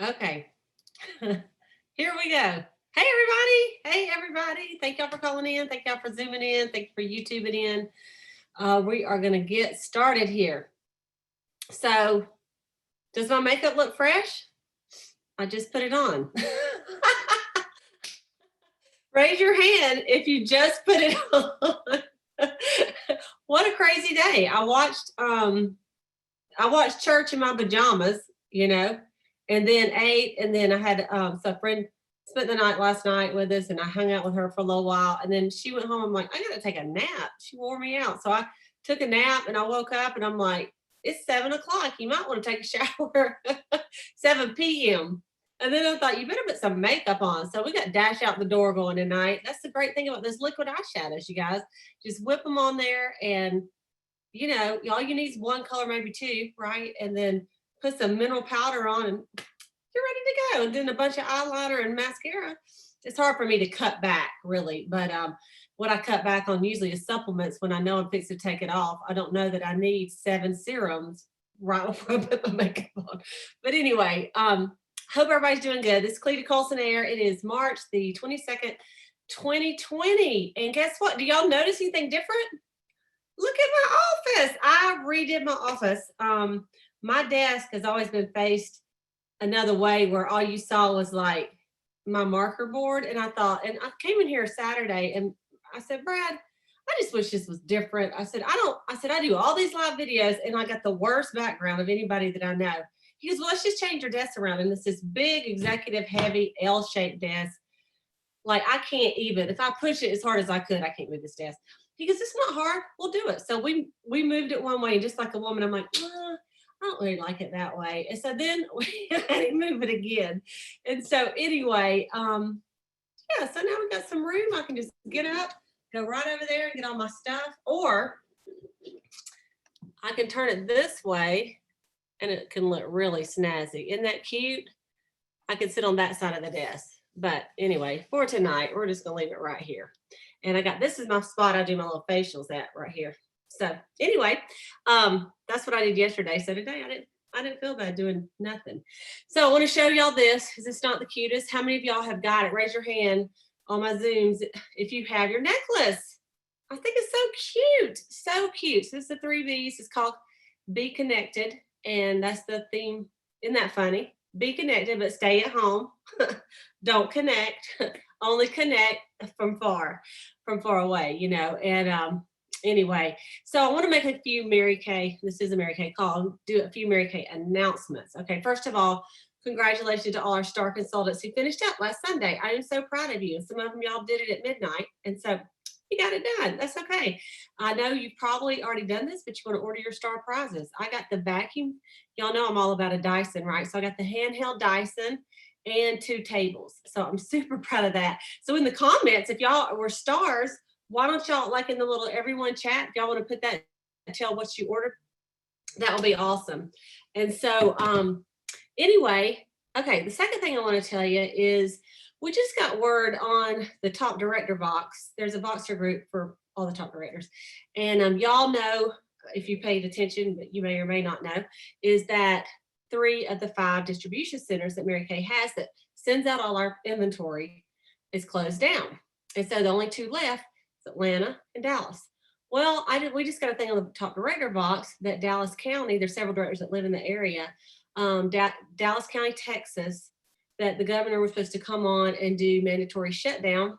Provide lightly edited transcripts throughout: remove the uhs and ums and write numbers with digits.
Okay. Here we go. Hey everybody. Hey everybody. Thank y'all for calling in. Thank y'all for zooming in. Thank you for YouTubing in. We are going to get started here. So, does my makeup look fresh? I just put it on. Raise your hand if you just put it on. What a crazy day. I watched church in my pajamas, and then ate, and then I had so a friend spent the night last night with us, and I hung out with her for a little while, and then she went home. I'm like, I gotta take a nap. She wore me out, so I took a nap, and I woke up, and I'm like, it's 7 o'clock. You might want to take a shower. 7 p.m. And then I thought you better put some makeup on. So we got Dash out the door going tonight. That's the great thing about this liquid eyeshadows, you guys. Just whip them on there and all you need is one color, maybe two, right? And then put some mineral powder on and you're ready to go. And then a bunch of eyeliner and mascara. It's hard for me to cut back, really. But what I cut back on usually is supplements when I know I'm fixing to take it off. I don't know that I need 7 serums right before I put my makeup on. But anyway, hope everybody's doing good. This is Cleta Colson-Eyre. It is March the 22nd, 2020. And guess what? Do y'all notice anything different? Look at my office. I redid my office. My desk has always been faced another way where all you saw was like my marker board. And I came in here Saturday and I said, Brad, I just wish this was different. I said, I do all these live videos and I got the worst background of anybody that I know. He goes, well, let's just change your desk around. And it's this big executive heavy L-shaped desk. Like I can't even, if I push it as hard as I could, I can't move this desk. He goes, it's not hard. We'll do it. So we moved it one way, just like a woman. I'm like, I don't really like it that way. And so then we had to move it again. And so anyway, yeah, so now we got some room. I can just get up, go right over there and get all my stuff. Or I can turn it this way and it can look really snazzy. Isn't that cute? I can sit on that side of the desk. But anyway, for tonight, we're just gonna leave it right here. And this is my spot I do my little facials at right here. So anyway, that's what I did yesterday. So today I didn't feel bad doing nothing. So I want to show y'all this because it's not the cutest. How many of y'all have got it? Raise your hand on my Zooms if you have your necklace. I think it's so cute. So cute. So this is the 3 B's. It's called Be Connected. And that's the theme. Isn't that funny? Be connected, but stay at home. Don't connect. Only connect from far away, And anyway, so I want to make a few Mary Kay. This is a Mary Kay call. Do a few Mary Kay announcements. Okay, first of all, congratulations to all our star consultants who finished up last Sunday. I am so proud of you. Some of them y'all did it at midnight, and so you got it done. That's okay. I know you've probably already done this, but you want to order your star prizes. I got the vacuum. Y'all know I'm all about a Dyson, right? So I got the handheld Dyson and 2 tables. So I'm super proud of that. So in the comments, if y'all were stars, why don't y'all, like in the little everyone chat, if y'all want to put that and tell what you ordered, that will be awesome. And so anyway, okay, the second thing I want to tell you is we just got word on the top director box. There's a Voxer group for all the top directors. And y'all know, if you paid attention, but you may or may not know, is that 3 of the 5 distribution centers that Mary Kay has that sends out all our inventory is closed down. And so the only 2 left is Atlanta and Dallas. Well, we just got a thing on the top director box that Dallas County, there's several directors that live in the area, Dallas County, Texas, that the governor was supposed to come on and do mandatory shutdown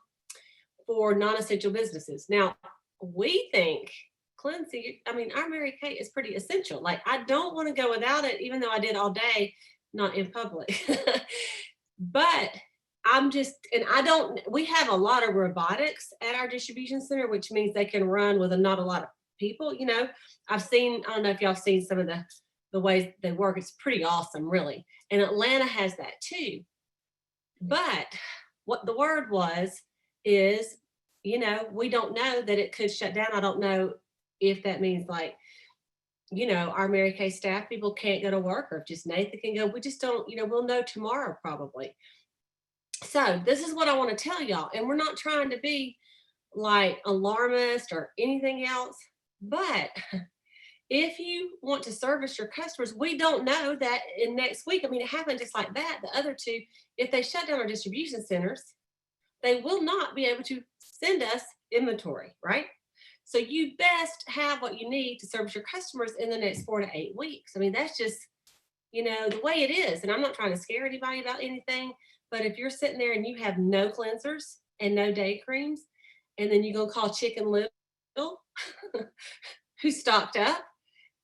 for non-essential businesses. Now, we think Clancy, our Mary Kay is pretty essential. Like, I don't want to go without it, even though I did all day, not in public. But we have a lot of robotics at our distribution center, which means they can run with not a lot of people. I don't know if y'all have seen some of the ways they work. It's pretty awesome, really. And Atlanta has that too. But what the word is, we don't know that it could shut down. I don't know if that means our Mary Kay staff people can't go to work, or if just Nathan can go. We just don't, we'll know tomorrow probably. So this is what I want to tell y'all. And we're not trying to be like alarmist or anything else, but if you want to service your customers, we don't know that in next week, I mean, it happened just like that. The other two, if they shut down our distribution centers, they will not be able to send us inventory, right? So you best have what you need to service your customers in the next 4 to 8 weeks. I mean, that's just, the way it is. And I'm not trying to scare anybody about anything, but if you're sitting there and you have no cleansers and no day creams, and then you're going to call Chicken Little, who stocked up,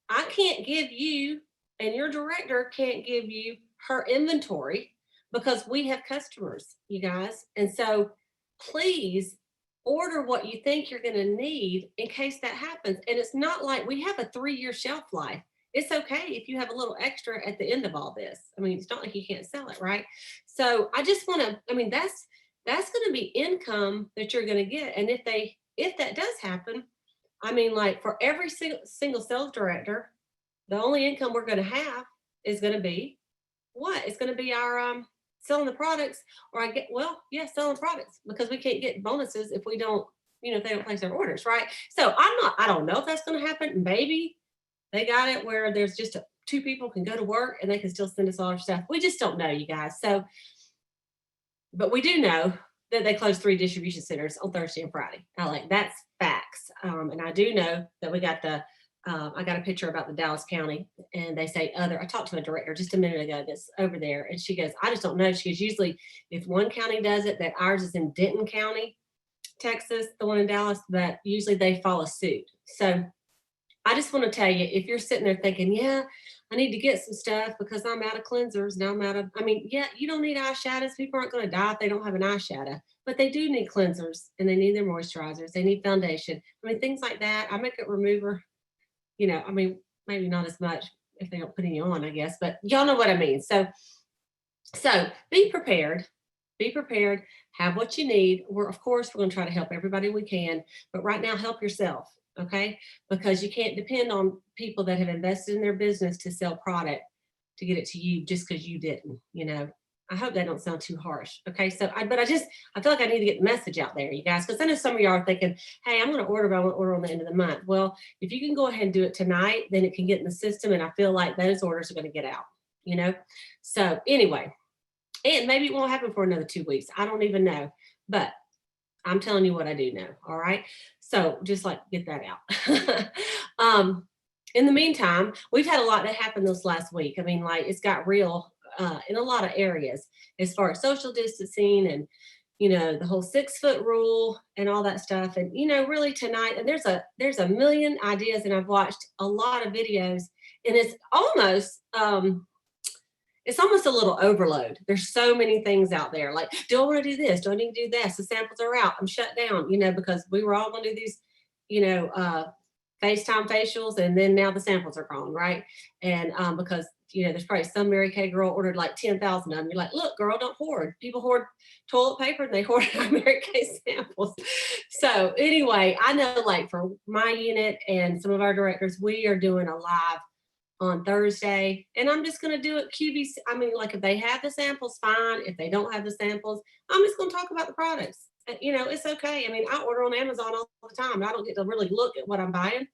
I can't give you, and your director can't give you her inventory because we have customers, you guys. And so please order what you think you're going to need in case that happens. And it's not like we have a 3-year shelf life. It's okay if you have a little extra at the end of all this. I mean, it's not like you can't sell it, right? So I just want to, I mean, that's going to be income that you're going to get. And if that does happen, I mean, like for every single sales director, the only income we're going to have is going to be what? It's going to be our selling the products, or selling products, because we can't get bonuses if we don't, if they don't place their orders, right? So I don't know if that's going to happen. Maybe they got it where there's just two people can go to work and they can still send us all our stuff. We just don't know, you guys. So, but we do know that they closed 3 distribution centers on Thursday and Friday. That's facts. And I do know that we got I got a picture about the Dallas County, and they say I talked to a director just a minute ago that's over there, and she goes, I just don't know. She goes, usually if one county does it, that ours is in Denton County, Texas, the one in Dallas, but usually they follow suit. So I just want to tell you, if you're sitting there thinking, yeah, I need to get some stuff because I'm out of cleansers, now you don't need eyeshadows. People aren't going to die if they don't have an eyeshadow, but they do need cleansers, and they need their moisturizers. They need foundation. I mean, things like that. Eye makeup remover, maybe not as much if they don't put any on, I guess, but y'all know what I mean. So be prepared, have what you need. Of course, we're going to try to help everybody we can, but right now, help yourself. Okay. Because you can't depend on people that have invested in their business to sell product to get it to you just because you didn't, I hope that don't sound too harsh. Okay. So I feel like I need to get the message out there, you guys, because I know some of y'all are thinking, hey, I'm going to order, but I want to order on the end of the month. Well, if you can go ahead and do it tonight, then it can get in the system. And I feel like those orders are going to get out, So anyway, and maybe it won't happen for another 2 weeks. I don't even know, but I'm telling you what I do know. All right. So just get that out. In the meantime, we've had a lot that happened this last week. I mean, it's got real in a lot of areas as far as social distancing and, the whole 6-foot rule and all that stuff. And, really tonight, and there's a million ideas, and I've watched a lot of videos, and it's almost a little overload. There's so many things out there. Do I want to do this? Do I need to do this? The samples are out. I'm shut down, because we were all going to do these, FaceTime facials, and then now the samples are gone, right? And because there's probably some Mary Kay girl ordered 10,000 of them. You're like, look, girl, don't hoard. People hoard toilet paper, and they hoard our Mary Kay samples. So anyway, I know for my unit and some of our directors, we are doing a live on Thursday, and I'm just going to do it QVC. I mean, if they have the samples, fine. If they don't have the samples, I'm just going to talk about the products. It's okay. I mean, I order on Amazon all the time. I don't get to really look at what I'm buying.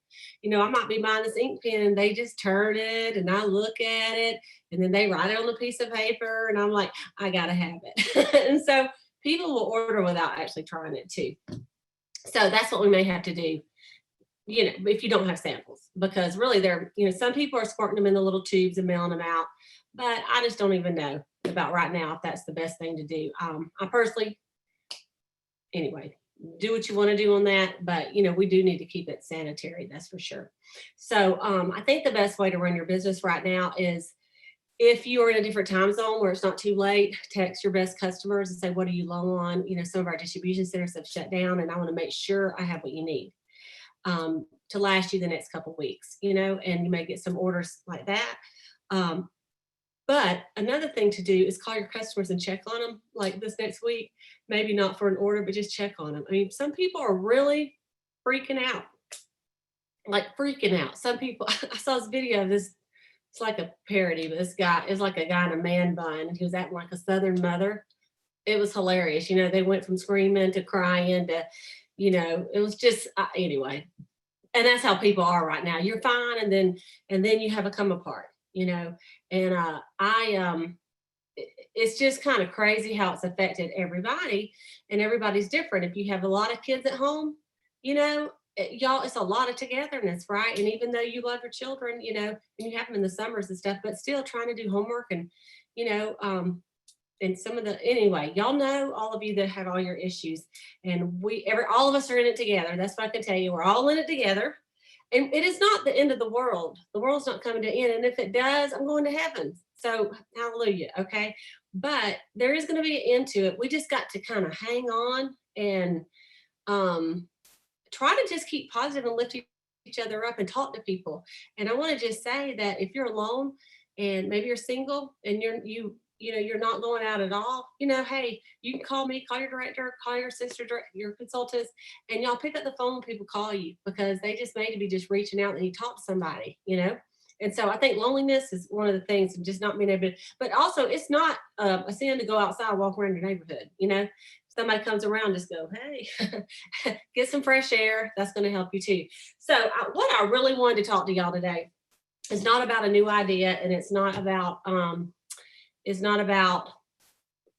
I might be buying this ink pen, and they just turn it, and I look at it, and then they write it on a piece of paper, and I'm like, I got to have it. And so people will order without actually trying it too. So that's what we may have to do, if you don't have samples, because really some people are squirting them in the little tubes and mailing them out, but I just don't even know about right now if that's the best thing to do. I personally, anyway, do what you want to do on that, but we do need to keep it sanitary, that's for sure. So I think the best way to run your business right now is, if you are in a different time zone where it's not too late, text your best customers and say, what are you low on? Some of our distribution centers have shut down, and I want to make sure I have what you need to last you the next couple of weeks, and you may get some orders like that. But another thing to do is call your customers and check on them, this next week. Maybe not for an order, but just check on them. I mean, some people are really freaking out, Some people, I saw this video of this, it's like a parody, but this guy is like a guy in a man bun, and he was acting like a Southern mother. It was hilarious. They went from screaming to crying to, it was just, anyway. And that's how people are right now. You're fine, and then you have a come apart, And it's just kind of crazy how it's affected everybody, and everybody's different. If you have a lot of kids at home, y'all, it's a lot of togetherness, right? And even though you love your children, and you have them in the summers and stuff, but still trying to do homework and, and some of the, anyway, y'all know, all of you that have all your issues, and all of us are in it together. That's what I can tell you. We're all in it together. And it is not the end of the world. The world's not coming to an end. And if it does, I'm going to heaven. So hallelujah. Okay. But there is going to be an end to it. We just got to kind of hang on and try to just keep positive and lift each other up and talk to people. And I want to just say that if you're alone and maybe you're single and you're not going out at all, hey, you can call me, call your director, call your sister, your consultants, and y'all pick up the phone when people call you, because they just may be just reaching out and you talk to somebody, And so I think loneliness is one of the things, and just not being able to, but also it's not a sin to go outside, walk around your neighborhood, Somebody comes around, just go, hey, get some fresh air. That's going to help you too. So what I really wanted to talk to y'all today is not about a new idea, and it's not about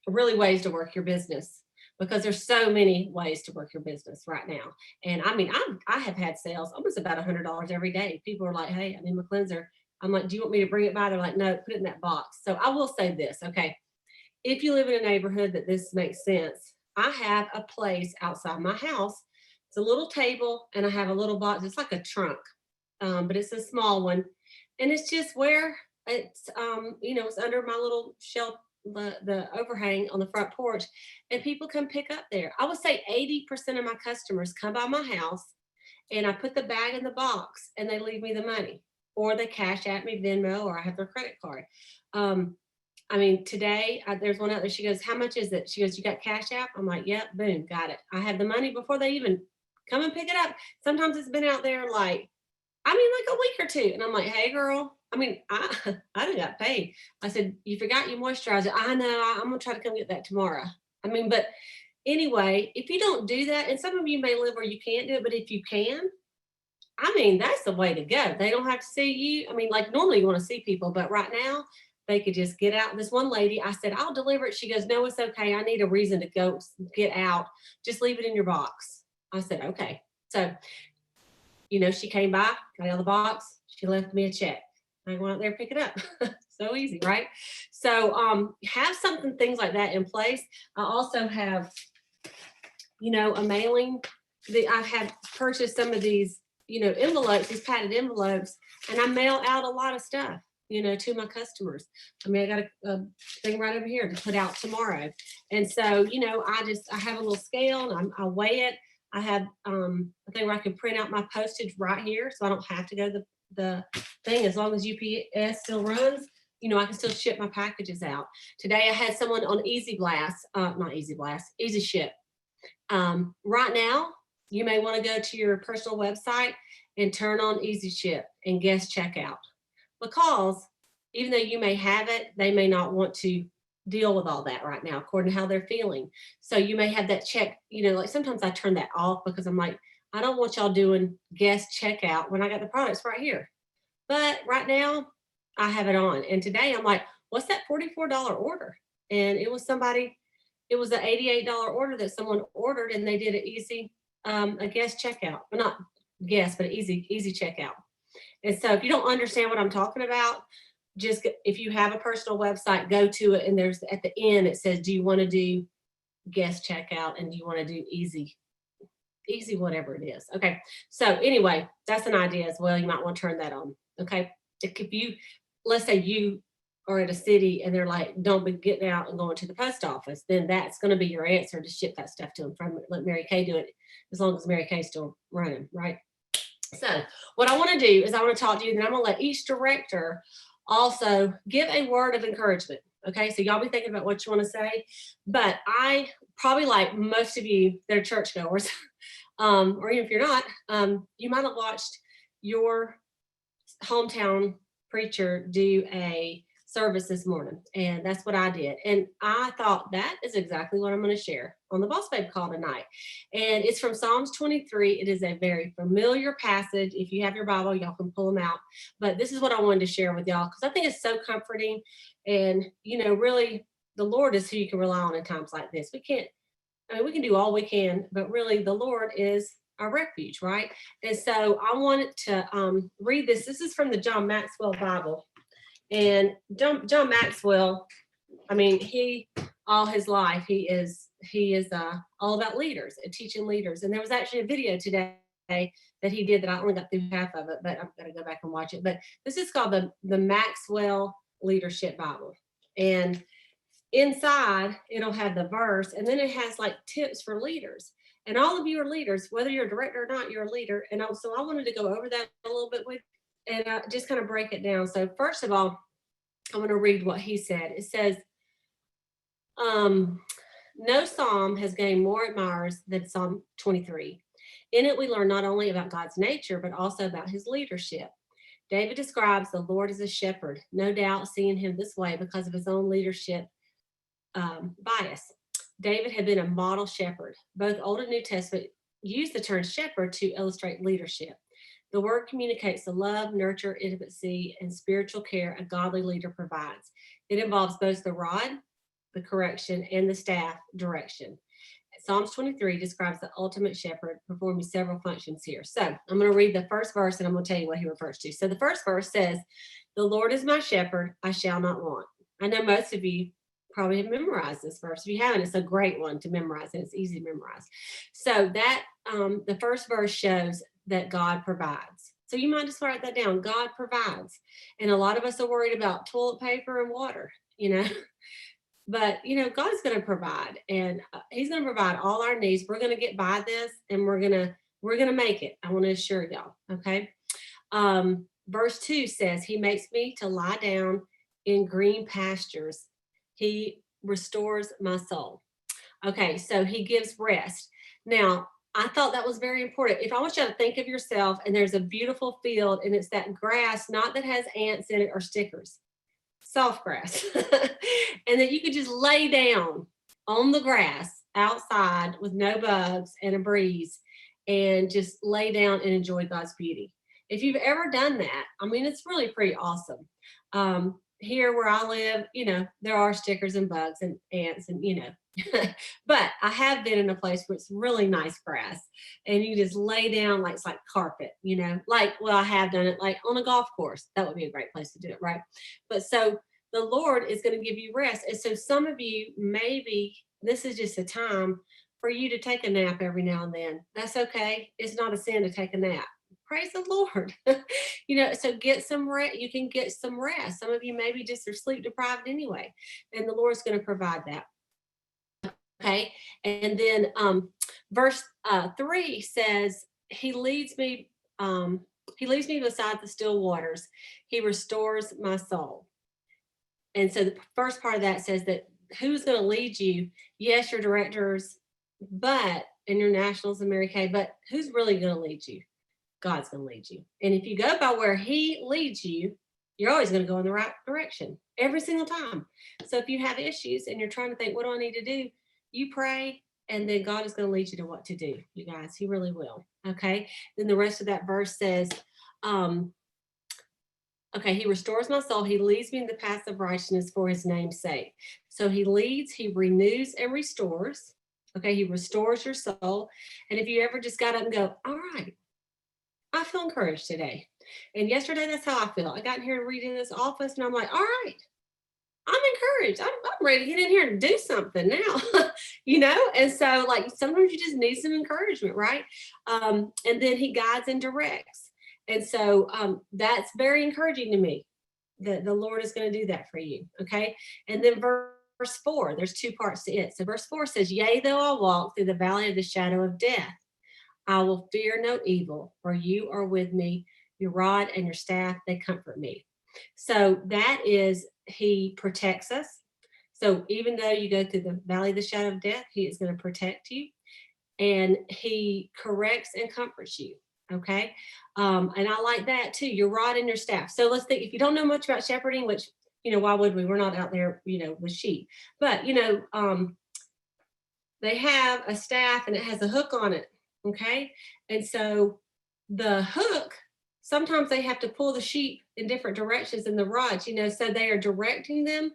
really ways to work your business, because there's so many ways to work your business right now. And I mean, I have had sales almost about $100 every day. People are like, hey, I need my cleanser. I'm like, do you want me to bring it by? They're like, no, put it in that box. So I will say this, okay? If you live in a neighborhood that this makes sense, I have a place outside my house. It's a little table, and I have a little box. It's like a trunk, but it's a small one. And it's just where it's, it's under my little shelf, the overhang on the front porch, and people come pick up there. I would say 80% of my customers come by my house, and I put the bag in the box, and they leave me the money, or they cash at me, Venmo, or I have their credit card. I mean, today there's one out there. She goes, how much is it? She goes, you got Cash App? I'm like, yep, boom, got it. I have the money before they even come and pick it up. Sometimes it's been out there like a week or two. And I'm like, hey, girl, I done got paid. I said, you forgot your moisturizer. I know, I'm going to try to come get that tomorrow. But anyway, if you don't do that, and some of you may live where you can't do it, but if you can, that's the way to go. They don't have to see you. Like normally you want to see people, but right now they could just get out. This one lady, I said, I'll deliver it. She goes, no, it's okay. I need a reason to go get out. Just leave it in your box. I said, okay. So, she came by, got out of the box. She left me a check. I went out there and pick it up. So easy, right? So have things like that in place. I also have, a mailing. I have purchased some of these, envelopes, these padded envelopes, and I mail out a lot of stuff, to my customers. I got a thing right over here to put out tomorrow. And so, I have a little scale, and I weigh it. I have a thing where I can print out my postage right here, so I don't have to go to the thing. As long as UPS still runs, I can still ship my packages out. Today I had someone on Easy Ship. Right now, you may want to go to your personal website and turn on Easy Ship and guest checkout, because even though you may have it, they may not want to deal with all that right now, according to how they're feeling. So you may have that check, like sometimes I turn that off, because I'm like, I don't want y'all doing guest checkout when I got the products right here. But right now I have it on. And today I'm like, what's that $44 order? And it was an $88 order that someone ordered, and they did an easy, a guest checkout, but not guest, but easy checkout. And so if you don't understand what I'm talking about, just if you have a personal website, go to it, and there's at the end, it says, do you want to do guest checkout, and do you want to do easy, whatever it is. Okay. So anyway, that's an idea as well. You might want to turn that on. Okay. Let's say you are at a city and they're like, don't be getting out and going to the post office, then that's going to be your answer to ship that stuff to them. Let Mary Kay do it, as long as Mary Kay's still running, right? So what I want to do is I want to talk to you, and I'm going to let each director also give a word of encouragement. Okay, so y'all be thinking about what you want to say. But I probably, like most of you that are churchgoers, or even if you're not, you might have watched your hometown preacher do a service this morning, and that's what I did. And I thought that is exactly what I'm going to share on the Boss Babe call tonight. And it's from Psalms 23. It is a very familiar passage. If you have your Bible, y'all can pull them out. But this is what I wanted to share with y'all because I think it's so comforting. And, really, the Lord is who you can rely on in times like this. We can do all we can, but really the Lord is our refuge, right? And so I wanted to read this. This is from the John Maxwell Bible. And John Maxwell, he all his life he is all about leaders and teaching leaders. And there was actually a video today that he did that I only got through half of it, but I'm gonna go back and watch it. But this is called the Maxwell Leadership Bible, and inside it'll have the verse, and then it has like tips for leaders. And all of you are leaders, whether you're a director or not, you're a leader. And so I wanted to go over that a little bit with and just kind of break it down. So first of all, I'm going to read what he said. It says, no psalm has gained more admirers than Psalm 23. In it, we learn not only about God's nature, but also about his leadership. David describes the Lord as a shepherd, no doubt seeing him this way because of his own leadership bias. David had been a model shepherd. Both Old and New Testament use the term shepherd to illustrate leadership. The word communicates the love, nurture, intimacy, and spiritual care a godly leader provides. It involves both the rod, the correction, and the staff direction. Psalms 23 describes the ultimate shepherd performing several functions here. So I'm going to read the first verse and I'm going to tell you what he refers to. So the first verse says, "The Lord is my shepherd, I shall not want." I know most of you probably have memorized this verse. If you haven't, it's a great one to memorize, and it's easy to memorize. So that the first verse shows that God provides. So you might just write that down. God provides. And a lot of us are worried about toilet paper and water, but God's going to provide, and he's going to provide all our needs. We're going to get by this, and we're going to make it. I want to assure y'all. Okay. Verse 2 says, "He makes me to lie down in green pastures. He restores my soul." Okay. So he gives rest. Now, I thought that was very important. If I want you to think of yourself and there's a beautiful field and it's that grass, not that has ants in it or stickers, soft grass, and that you could just lay down on the grass outside with no bugs and a breeze and just lay down and enjoy God's beauty. If you've ever done that, it's really pretty awesome. Here where I live, there are stickers and bugs and ants and, but I have been in a place where it's really nice grass and you just lay down like it's like carpet, I have done it like on a golf course. That would be a great place to do it, right? But so the Lord is going to give you rest. And so some of you, maybe this is just a time for you to take a nap every now and then. That's okay. It's not a sin to take a nap. Praise the Lord. So get some rest. You can get some rest. Some of you maybe just are sleep deprived anyway, and the Lord's going to provide that. Okay. And then verse 3 says, he leads me beside the still waters. He restores my soul. And so the first part of that says that who's going to lead you? Yes, your directors, and your nationals and Mary Kay, but who's really going to lead you? God's going to lead you. And if you go by where he leads you, you're always going to go in the right direction every single time. So if you have issues and you're trying to think, what do I need to do? You pray, and then God is going to lead you to what to do, you guys. He really will. Okay. Then the rest of that verse says, he restores my soul. He leads me in the path of righteousness for his name's sake. So he leads, he renews and restores. Okay. He restores your soul. And if you ever just got up and go, all right, I feel encouraged today. And yesterday, that's how I feel. I got in here to read in this office and I'm like, all right, I'm encouraged. I'm ready to get in here and do something now, And so sometimes you just need some encouragement, right? And then he guides and directs. And so that's very encouraging to me that the Lord is going to do that for you. Okay. And then verse 4, there's two parts to it. So verse 4 says, "Yea, though I walk through the valley of the shadow of death, I will fear no evil, for you are with me. Your rod and your staff, they comfort me." So that is, he protects us. So even though you go through the valley of the shadow of death, he is going to protect you, and he corrects and comforts you. Okay. And I like that too. Your rod and your staff. So let's think, if you don't know much about shepherding, which, why would we? We're not out there, with sheep. But, they have a staff and it has a hook on it. Okay. And so the hook, sometimes they have to pull the sheep in different directions in the rods, so they are directing them,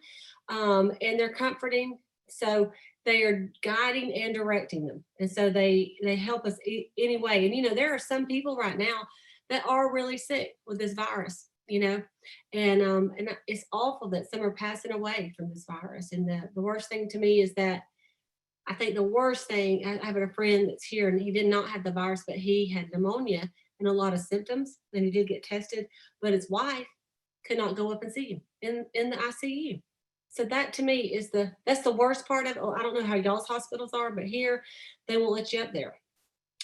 and they're comforting. So they are guiding and directing them. And so they help us anyway. And, there are some people right now that are really sick with this virus, and it's awful that some are passing away from this virus. And the worst thing to me is that I think the worst thing, I have a friend that's here and he did not have the virus, but he had pneumonia and a lot of symptoms, and he did get tested, but his wife could not go up and see him in the ICU. So that to me is that's the worst part of it. I don't know how y'all's hospitals are, but here they won't let you up there.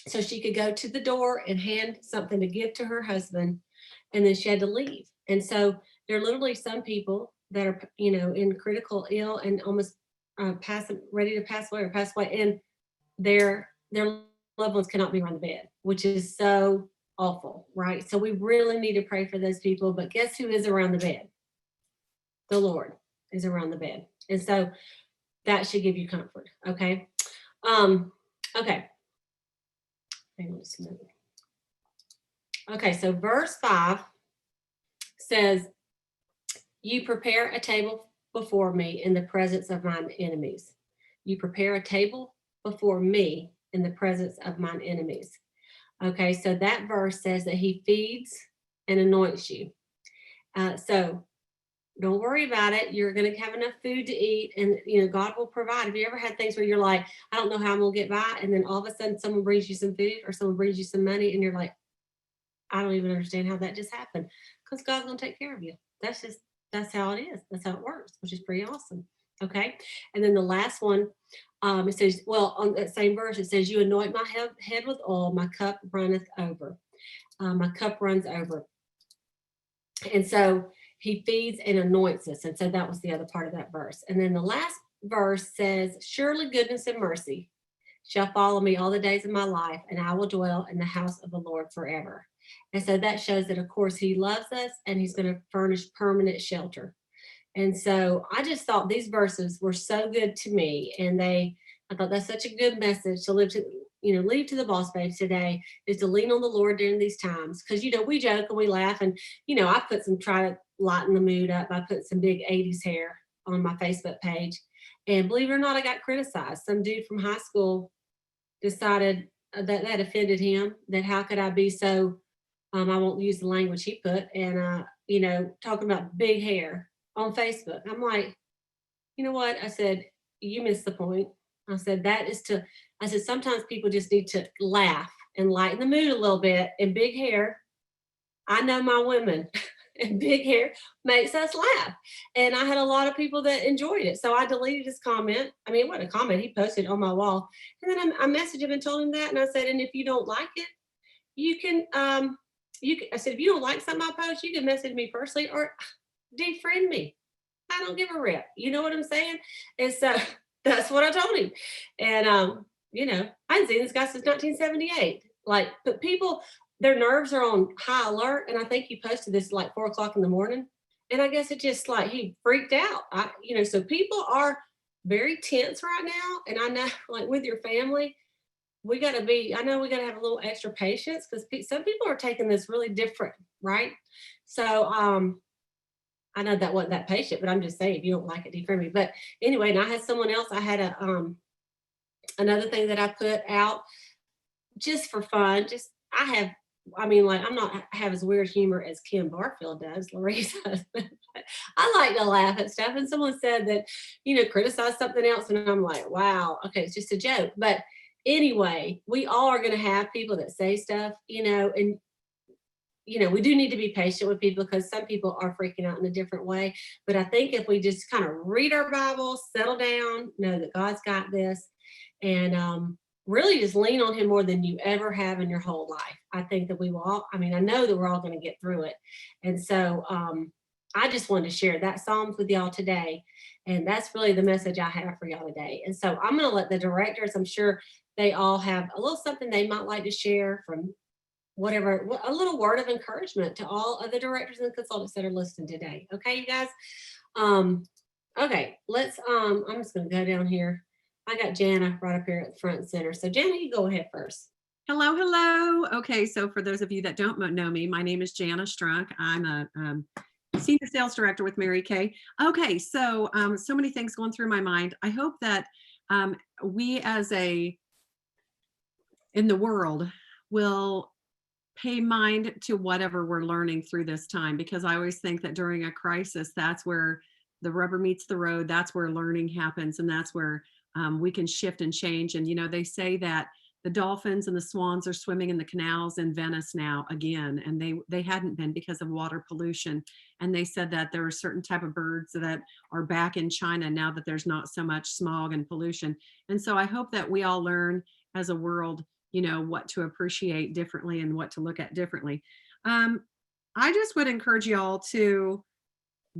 So she could go to the door and hand something to give to her husband, and then she had to leave. And so there are literally some people that are, in critical ill and almost ready to pass away or pass away, and their loved ones cannot be around the bed, which is so awful, right? So we really need to pray for those people. But guess who is around the bed? The Lord is around the bed, and so that should give you comfort. Okay. Okay. Hang on just a minute. Okay, so verse 5 says, "You prepare a table before me in the presence of mine enemies." You prepare a table before me in the presence of mine enemies. Okay, so that verse says that he feeds and anoints you. So don't worry about it. You're going to have enough food to eat, and God will provide. Have you ever had things where you're like, I don't know how I'm going to get by, and then all of a sudden someone brings you some food or someone brings you some money, and you're like, I don't even understand how that just happened, because God's going to take care of you. That's how it is. That's how it works, which is pretty awesome. Okay. And then the last one, it says, well, on that same verse, it says, "You anoint my head with oil, my cup runneth over." My cup runs over. And so he feeds and anoints us. And so that was the other part of that verse. And then the last verse says, "Surely goodness and mercy shall follow me all the days of my life, and I will dwell in the house of the Lord forever." And so that shows that, of course, he loves us and he's going to furnish permanent shelter. And so I just thought these verses were so good to me. And I thought that's such a good message to leave to the boss babes today, is to lean on the Lord during these times. Because, we joke and we laugh. And, I put try to lighten the mood up. I put some big 80s hair on my Facebook page. And believe it or not, I got criticized. Some dude from high school decided that offended him, that how could I be so, I won't use the language he put, and, talking about big hair on Facebook. I'm like, you know what? I said, you missed the point. I said, sometimes people just need to laugh and lighten the mood a little bit. And big hair, I know my women, and big hair makes us laugh. And I had a lot of people that enjoyed it. So I deleted his comment. I mean, it wasn't a comment. He posted it on my wall. And then I messaged him and told him that. And I said, and if you don't like it, you can, I said, if you don't like something I post, you can message me personally or defriend me. I don't give a rip. You know what I'm saying? And so that's what I told him. And, I hadn't seen this guy since 1978. But people, their nerves are on high alert. And I think he posted this like 4:00 in the morning. And I guess it just he freaked out. So people are very tense right now. And I know, with your family, we got to have a little extra patience, because some people are taking this really different, right? So, I know that wasn't that patient, but I'm just saying, if you don't like it, defriend me. But anyway, and I had someone else, I had another thing that I put out just for fun. I'm not have as weird humor as Kim Barfield does, Lorraine's husband. I like to laugh at stuff. And someone said that, criticize something else. And I'm like, wow, okay, it's just a joke. But anyway, we all are going to have people that say stuff, and we do need to be patient with people, because some people are freaking out in a different way. But I think if we just kind of read our Bible, settle down, know that God's got this, and really just lean on him more than you ever have in your whole life, I think that we will all, I know that we're all going to get through it. And so I just wanted to share that Psalms with y'all today. And that's really the message I have for y'all today. And so I'm going to let the directors, I'm sure they all have a little something they might like to share from whatever, a little word of encouragement to all of the directors and consultants that are listening today. Okay, you guys? Okay, let's I'm just gonna go down here. I got Jana right up here at the front and center. So Jana, you go ahead first. Hello, hello. Okay, so for those of you that don't know me, my name is Jana Strunk. I'm a senior sales director with Mary Kay. Okay, so many things going through my mind. I hope that we as in the world will pay mind to whatever we're learning through this time, because I always think that during a crisis, that's where the rubber meets the road. That's where learning happens, and that's where we can shift and change. And they say that the dolphins and the swans are swimming in the canals in Venice now again, and they hadn't been because of water pollution. And they said that there are certain type of birds that are back in China now that there's not so much smog and pollution. And so I hope that we all learn as a world, what to appreciate differently and what to look at differently. Um, I just would encourage y'all to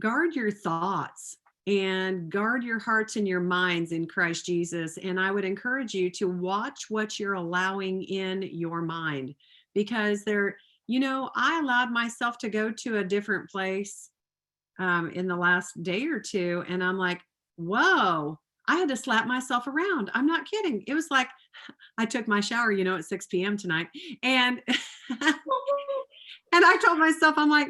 guard your thoughts and guard your hearts and your minds in Christ Jesus. And I would encourage you to watch what you're allowing in your mind, because I allowed myself to go to a different place in the last day or two. And I'm like, whoa, I had to slap myself around. I'm not kidding. It was like, I took my shower, at 6 p.m. tonight. And, and I told myself, I'm like,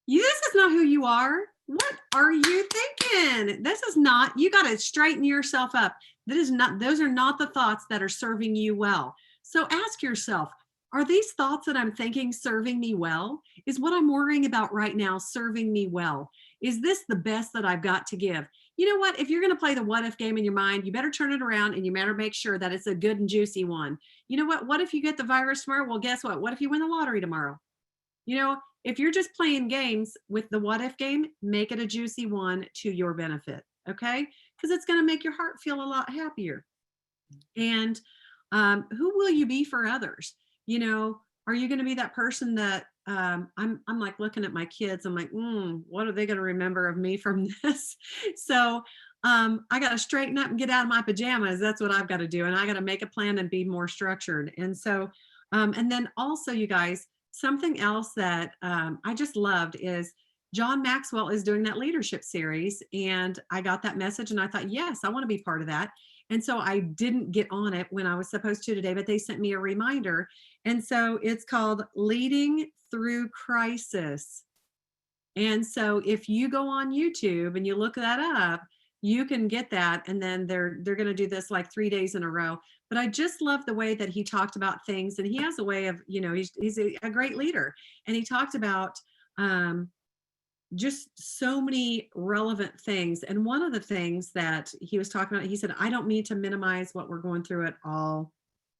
this is not who you are. What are you thinking? This is not, you got to straighten yourself up. Those are not the thoughts that are serving you well. So ask yourself, are these thoughts that I'm thinking serving me well? Is what I'm worrying about right now serving me well? Is this the best that I've got to give? You know what? If you're going to play the what if game in your mind, you better turn it around and you better make sure that it's a good and juicy one. You know what? What if you get the virus tomorrow? Well, guess what? What if you win the lottery tomorrow? If you're just playing games with the what if game, make it a juicy one to your benefit. Okay. Because it's going to make your heart feel a lot happier. And who will you be for others? Are you going to be that person that I'm like looking at my kids. I'm like, what are they going to remember of me from this? So I got to straighten up and get out of my pajamas. That's what I've got to do. And I got to make a plan and be more structured. And so, and then also, you guys, something else that I just loved is John Maxwell is doing that leadership series. And I got that message and I thought, yes, I want to be part of that. And so I didn't get on it when I was supposed to today, but they sent me a reminder. And so it's called Leading Through Crisis. And so if you go on YouTube and you look that up, you can get that. And then they're going to do this like 3 days in a row. But I just love the way that he talked about things. And he has a way of, he's a great leader. And he talked about just so many relevant things. And one of the things that he was talking about, he said, I don't mean to minimize what we're going through at all.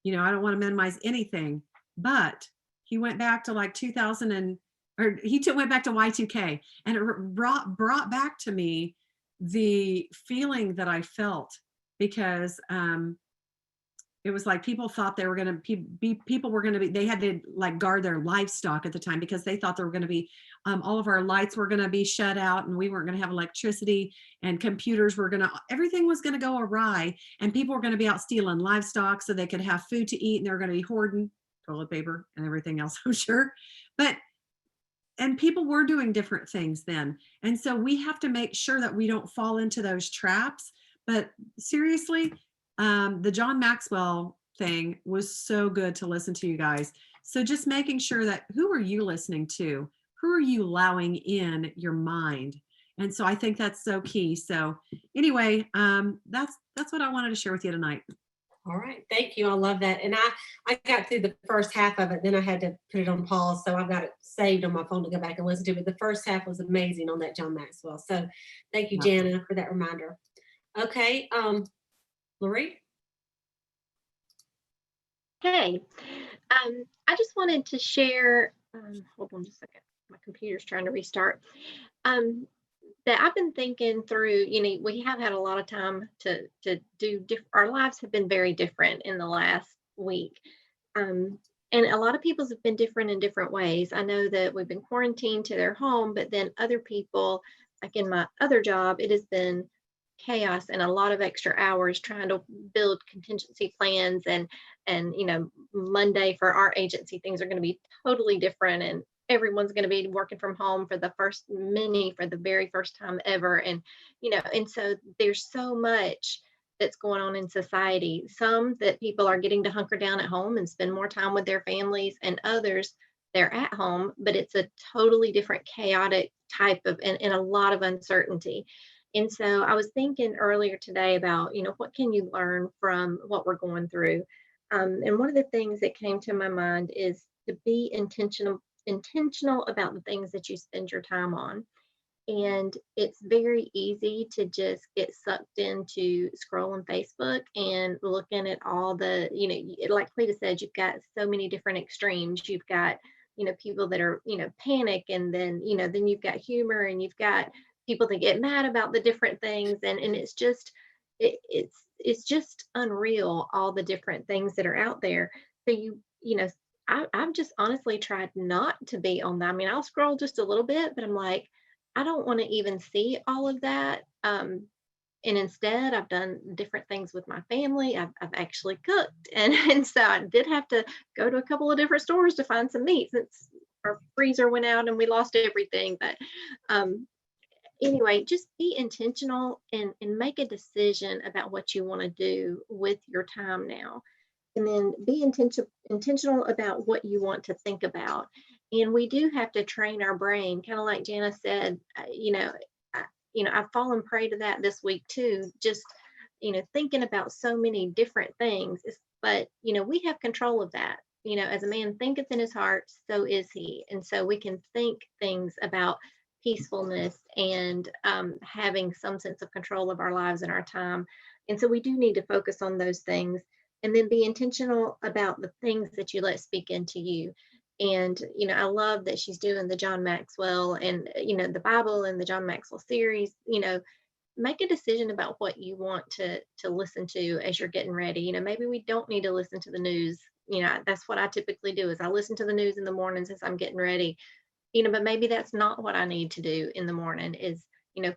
I don't want to minimize anything, but he went back to like 2000 went back to Y2K, and it brought back to me the feeling that I felt, because it was like people thought they were going to be, they had to like guard their livestock at the time, because they thought there were going to be all of our lights were going to be shut out and we weren't going to have electricity, and computers everything was going to go awry, and people were going to be out stealing livestock so they could have food to eat, and they're going to be hoarding toilet paper and everything else, I'm sure. And people were doing different things then. And so we have to make sure that we don't fall into those traps. But seriously, the John Maxwell thing was so good to listen to, you guys. So just making sure that who are you listening to? Who are you allowing in your mind? And so I think that's so key. So anyway, that's what I wanted to share with you tonight. All right. Thank you. I love that. And I got through the first half of it. Then I had to put it on pause. So I've got it saved on my phone to go back and listen to. But the first half was amazing on that John Maxwell. So thank you, Jana, for that reminder. Okay. Lori? Hey, I just wanted to share, hold on just a second. My computer's trying to restart. That I've been thinking through, we have had a lot of time to do, our lives have been very different in the last week. And a lot of people's have been different in different ways. I know that we've been quarantined to their home, but then other people, like in my other job, it has been chaos and a lot of extra hours trying to build contingency plans, and Monday for our agency, things are going to be totally different, and everyone's going to be working from home for the very first time ever. And, and so there's so much that's going on in society. Some that people are getting to hunker down at home and spend more time with their families, and others they're at home, but it's a totally different chaotic type of, and a lot of uncertainty. And so I was thinking earlier today about, what can you learn from what we're going through? And one of the things that came to my mind is to be intentional about the things that you spend your time on. And it's very easy to just get sucked into scrolling Facebook and looking at all the, like Cleta said, you've got so many different extremes. You've got, people that are, panic, and then you've got humor, and you've got people that get mad about the different things. And it's just, it's just unreal, all the different things that are out there. So I've just honestly tried not to be on that. I mean, I'll scroll just a little bit, but I'm like, I don't want to even see all of that. And instead, I've done different things with my family. I've actually cooked. And so I did have to go to a couple of different stores to find some meat, since our freezer went out and we lost everything. But anyway, just be intentional, and make a decision about what you want to do with your time now. And then be intentional about what you want to think about. And we do have to train our brain, kind of like Jana said. I've fallen prey to that this week too, just thinking about so many different things. But we have control of that. As a man thinketh in his heart, so is he. And so we can think things about peacefulness, and having some sense of control of our lives and our time. And so we do need to focus on those things, and then be intentional about the things that you let speak into you. And I love that she's doing the John Maxwell, and the Bible and the John Maxwell series. Make a decision about what you want to listen to as you're getting ready. Maybe we don't need to listen to the news. That's what I typically do, is I listen to the news in the mornings as I'm getting ready. But maybe that's not what I need to do in the morning, is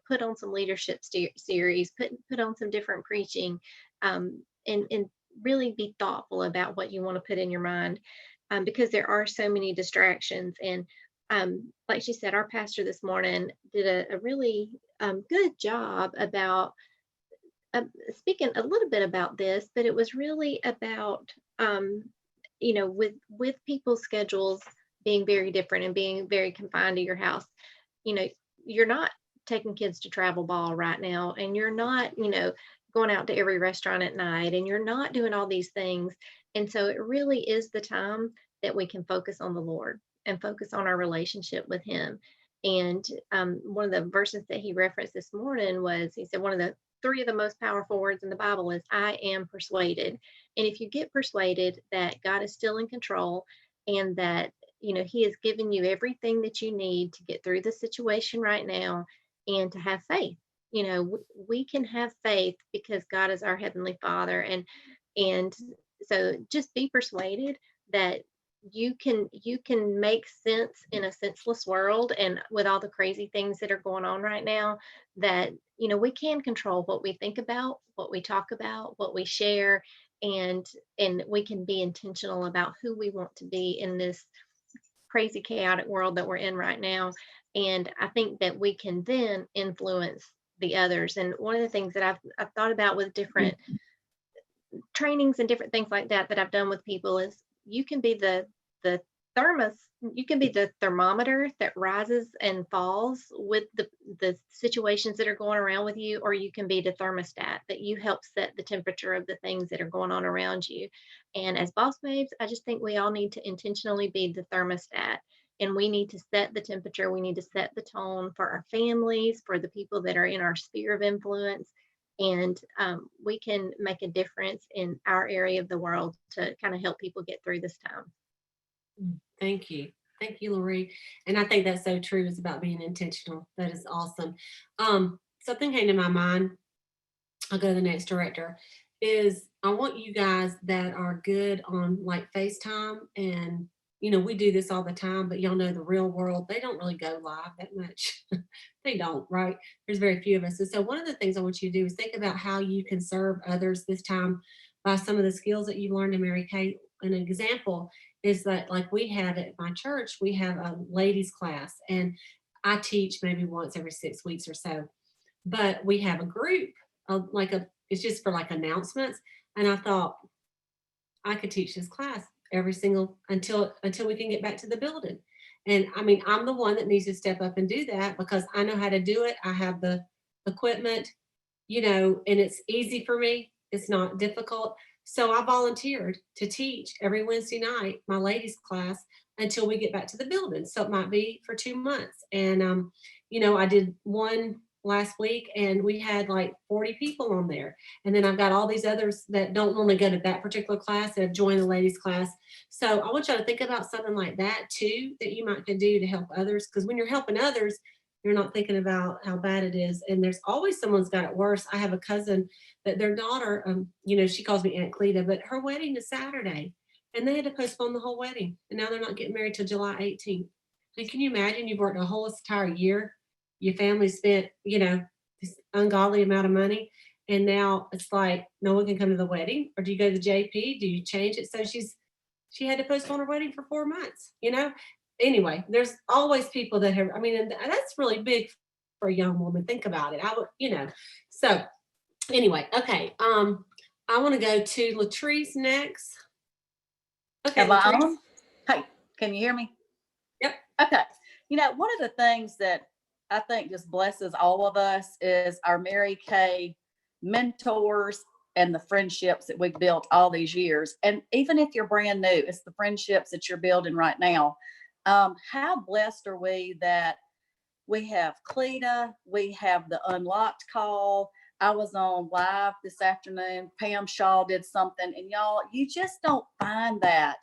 put on some leadership series, put on some different preaching, and really be thoughtful about what you want to put in your mind, because there are so many distractions. And like she said, our pastor this morning did a really good job about speaking a little bit about this, but it was really about with people's schedules being very different and being very confined to your house. You're not taking kids to travel ball right now, and you're not going out to every restaurant at night, and you're not doing all these things. And so it really is the time that we can focus on the Lord and focus on our relationship with him. And one of the verses that he referenced this morning was, he said, one of the three of the most powerful words in the Bible is, I am persuaded. And if you get persuaded that God is still in control, and that he has given you everything that you need to get through the situation right now, and to have faith. We can have faith because God is our heavenly Father. And so just be persuaded that you can make sense in a senseless world, and with all the crazy things that are going on right now, that we can control what we think about, what we talk about, what we share, and we can be intentional about who we want to be in this crazy chaotic world that we're in right now. And I think that we can then influence the others. And one of the things that I've thought about with different trainings and different things like that I've done with people is, you can be the you can be the thermometer that rises and falls with the situations that are going around with you, or you can be the thermostat that you help set the temperature of the things that are going on around you. And as boss babes, I just think we all need to intentionally be the thermostat, and we need to set the temperature. We need to set the tone for our families, for the people that are in our sphere of influence. And we can make a difference in our area of the world to kind of help people get through this time. Thank you. Thank you, Lori. And I think that's so true. It's about being intentional. That is awesome. Something came to my mind. I'll go to the next director. Is I want you guys that are good on like FaceTime and we do this all the time, but y'all know the real world, they don't really go live that much. They don't, right? There's very few of us. And so one of the things I want you to do is think about how you can serve others this time by some of the skills that you've learned in Mary Kay. An example is that, like, we have at my church, we have a ladies class, and I teach maybe once every 6 weeks or so. But we have a group of it's just for like announcements. And I thought I could teach this class every single until we can get back to the building. And I mean, I'm the one that needs to step up and do that because I know how to do it. I have the equipment, and it's easy for me. It's not difficult. So I volunteered to teach every Wednesday night my ladies class until we get back to the building. So it might be for 2 months. And I did one last week and we had like 40 people on there. And then I've got all these others that don't normally go to that particular class that have joined the ladies class. So I want you to think about something like that too, that you might could do to help others. Because when you're helping others, you're not thinking about how bad it is. And there's always someone's got it worse. I have a cousin that their daughter, she calls me Aunt Cleta, but her wedding is Saturday and they had to postpone the whole wedding. And now they're not getting married till July 18th. And can you imagine you've worked a whole entire year? Your family spent, this ungodly amount of money. And now it's like, no one can come to the wedding. Or do you go to the JP? Do you change it? So she had to postpone her wedding for 4 months, Anyway, there's always people that have, and that's really big for a young woman. Think about it. I would, so anyway, okay. I want to go to Latrice next. Okay. Am I on? Hey, can you hear me? Yep. Okay. One of the things that I think just blesses all of us is our Mary Kay mentors and the friendships that we've built all these years. And even if you're brand new, it's the friendships that you're building right now. How blessed are we that we have Cleta, we have the Unlocked call. I was on live this afternoon. Pam Shaw did something, and y'all, you just don't find that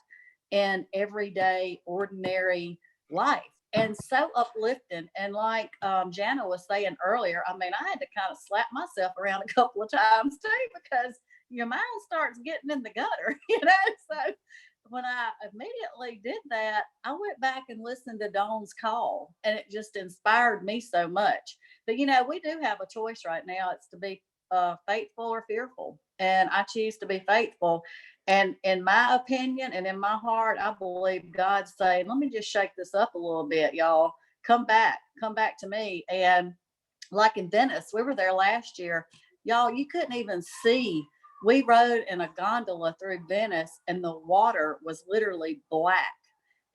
in everyday, ordinary life. And so uplifting. And like Jana was saying earlier, I had to kind of slap myself around a couple of times too, because your mind starts getting in the gutter, So when I immediately did that, I went back and listened to Dawn's call, and it just inspired me so much. But, we do have a choice right now. It's to be faithful or fearful. And I choose to be faithful. And in my opinion and in my heart, I believe God's saying, let me just shake this up a little bit, y'all. Come back to me. And like in Venice, we were there last year. Y'all, you couldn't even see. We rode in a gondola through Venice and the water was literally black.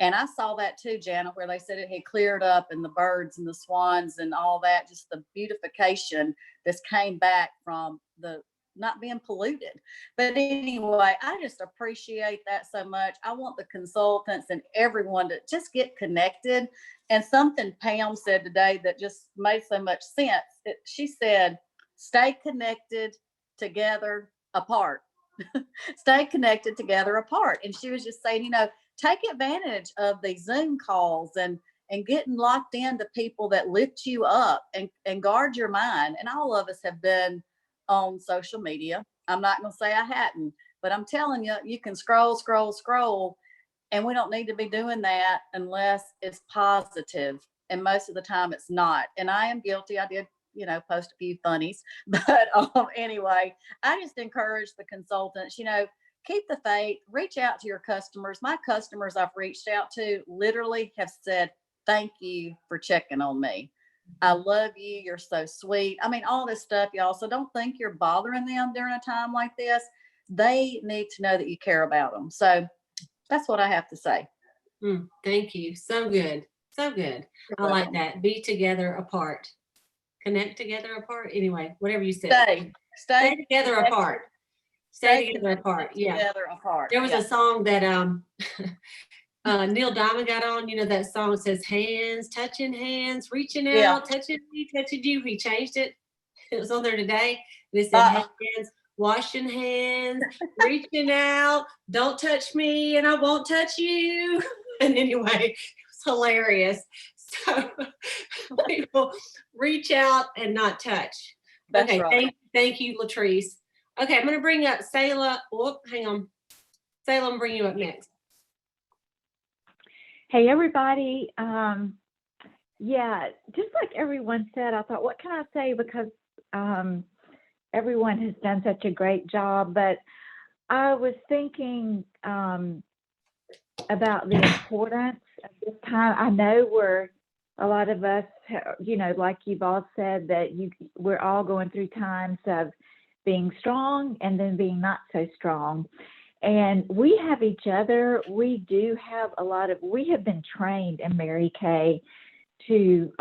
And I saw that too, Jana, where they said it had cleared up and the birds and the swans and all that, just the beautification that's came back from the not being polluted. But anyway, I just appreciate that so much. I want the consultants and everyone to just get connected. And something Pam said today that just made so much sense. She said, stay connected together apart. Stay connected together apart. And she was just saying, take advantage of the Zoom calls and getting locked into people that lift you up and guard your mind. And all of us have been on social media. I'm not going to say I hadn't, but I'm telling you, you can scroll, and we don't need to be doing that unless it's positive. And most of the time it's not. And I am guilty. I did, post a few funnies, but anyway, I just encourage the consultants, keep the faith, reach out to your customers. My customers I've reached out to literally have said, thank you for checking on me. I love you. You're so sweet. All this stuff, y'all. So don't think you're bothering them during a time like this. They need to know that you care about them. So that's what I have to say. Thank you. So good. So good. I like that. Be together apart. Connect together apart. Anyway, whatever you said. Stay together apart. Stay together apart. Yeah. Together apart. There was a song that Neil Diamond got on, that song says hands, touching hands, reaching out, touching me, touching you. He changed it. It was on there today. And it said hands, washing hands, reaching out, don't touch me and I won't touch you. And anyway, it was hilarious. So people reach out and not touch. That's okay, right. Thank you, Latrice. Okay, I'm going to bring up Sayla. Hang on. Sayla, I'm bringing you up next. Hey, everybody. Yeah, just like everyone said, I thought, what can I say? Because everyone has done such a great job. But I was thinking about the importance of this time. I know a lot of us, like you've all said, that we're all going through times of being strong and then being not so strong. And we have each other. We do have we have been trained in Mary Kay to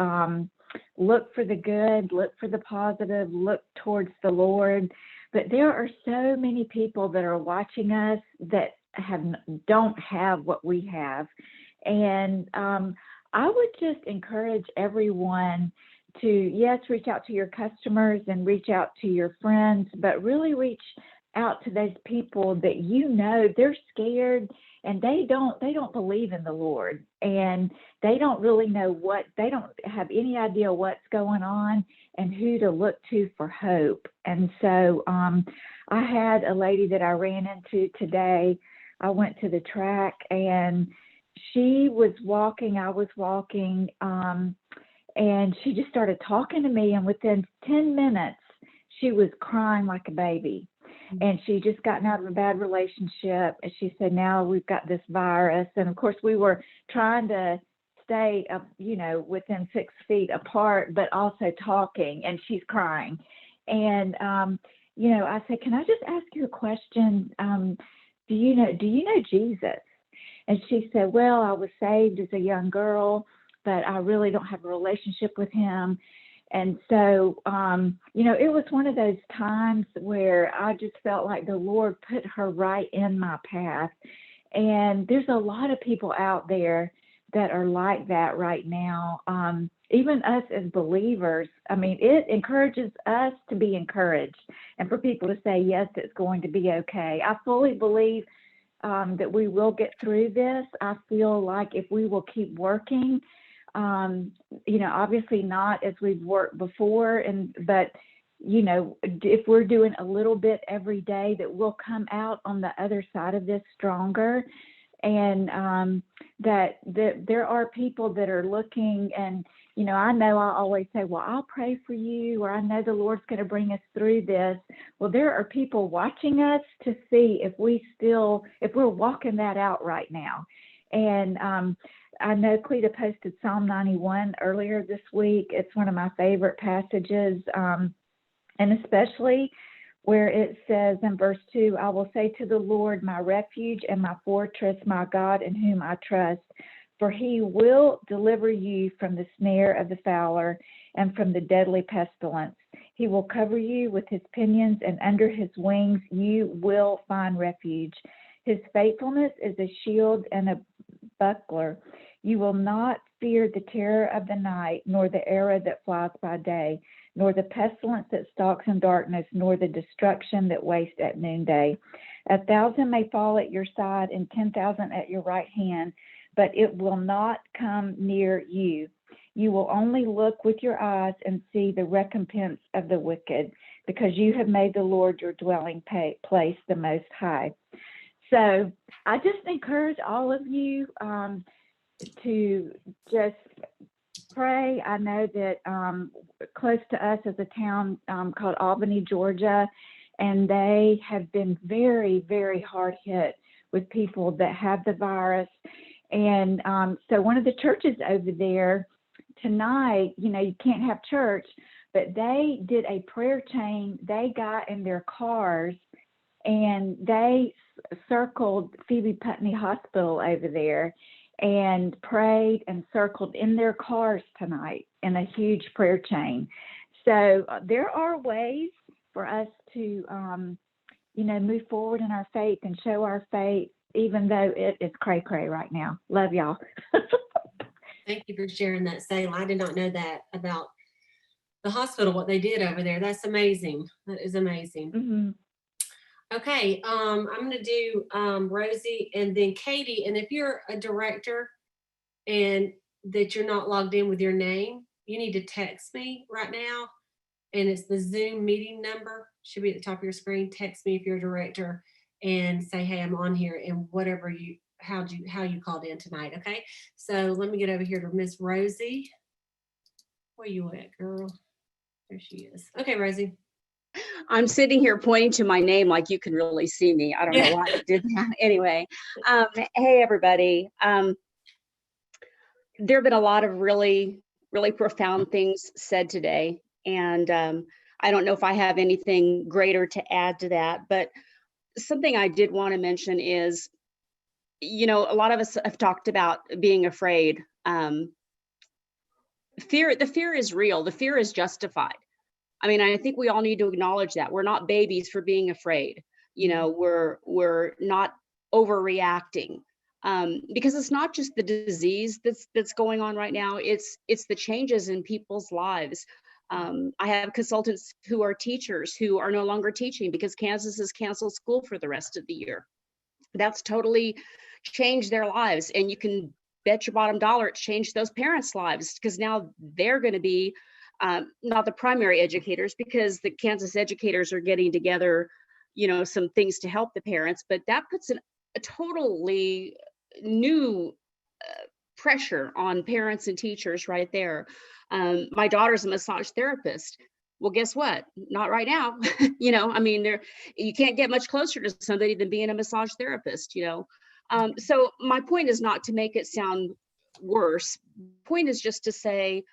look for the good, look for the positive, look towards the Lord. But there are so many people that are watching us that don't have what we have. And I would just encourage everyone to, yes, reach out to your customers and reach out to your friends, but really reach out to those people that they're scared and they don't believe in the Lord, and they don't really know they don't have any idea what's going on and who to look to for hope. And so I had a lady that I ran into today. I went to the track and she was walking, I was walking, and she just started talking to me, and within 10 minutes she was crying like a baby. And she just gotten out of a bad relationship. And she said, now we've got this virus. And of course, we were trying to stay, within 6 feet apart, but also talking. And she's crying. And, I said, can I just ask you a question? Do you know Jesus? And she said, well, I was saved as a young girl, but I really don't have a relationship with him. And so, it was one of those times where I just felt like the Lord put her right in my path. And there's a lot of people out there that are like that right now. Even us as believers, it encourages us to be encouraged and for people to say, yes, it's going to be okay. I fully believe that we will get through this. I feel like if we will keep working, obviously not as we've worked before, but if we're doing a little bit every day, that we'll come out on the other side of this stronger. And that there are people that are looking, and I know I always say, well, I'll pray for you, or I know the Lord's going to bring us through this. Well, there are people watching us to see if we're walking that out right now. And I know Cleta posted Psalm 91 earlier this week. It's one of my favorite passages, and especially where it says in verse 2, I will say to the Lord, my refuge and my fortress, my God in whom I trust, for he will deliver you from the snare of the fowler and from the deadly pestilence. He will cover you with his pinions, and under his wings you will find refuge. His faithfulness is a shield and a buckler. You will not fear the terror of the night, nor the arrow that flies by day, nor the pestilence that stalks in darkness, nor the destruction that wastes at noonday. 1,000 may fall at your side and 10,000 at your right hand, but it will not come near you. You will only look with your eyes and see the recompense of the wicked, because you have made the Lord your dwelling place, the Most High. So I just encourage all of you to just pray. I know that close to us is a town called Albany, Georgia, and they have been very, very hard hit with people that have the virus. And so one of the churches over there tonight, you can't have church, but they did a prayer chain. They got in their cars and they circled Phoebe Putney Hospital over there and prayed and circled in their cars tonight in a huge prayer chain. So there are ways for us to, move forward in our faith and show our faith, even though it is cray-cray right now. Love y'all. Thank you for sharing that, Selah. I did not know that about the hospital, what they did over there. That's amazing. That is amazing. Mm-hmm. Okay, I'm going to do Rosie and then Katie. And if you're a director and that you're not logged in with your name, you need to text me right now. And it's the Zoom meeting number. Should be at the top of your screen. Text me if you're a director and say, hey, I'm on here, and whatever how you called in tonight. Okay, so let me get over here to Miss Rosie. Where you at, girl? There she is. Okay, Rosie. I'm sitting here pointing to my name like you can really see me. I don't know why I did that. Anyway, hey everybody. There have been a lot of really, really profound things said today, and I don't know if I have anything greater to add to that, but something I did want to mention is, you know, a lot of us have talked about being afraid. The fear is real. The fear is justified. I mean, I think we all need to acknowledge that we're not babies for being afraid. You know, we're not overreacting, because it's not just the disease that's going on right now. It's the changes in people's lives. I have consultants who are teachers who are no longer teaching because Kansas has canceled school for the rest of the year. That's totally changed their lives, and you can bet your bottom dollar it's changed those parents' lives, because now they're going to be not the primary educators, because the Kansas educators are getting together, you know, some things to help the parents, but that puts a totally new pressure on parents and teachers right there. My daughter's a massage therapist. Well, guess what? Not right now. You know, I mean, you can't get much closer to somebody than being a massage therapist, you know. So my point is not to make it sound worse. Point is just to say,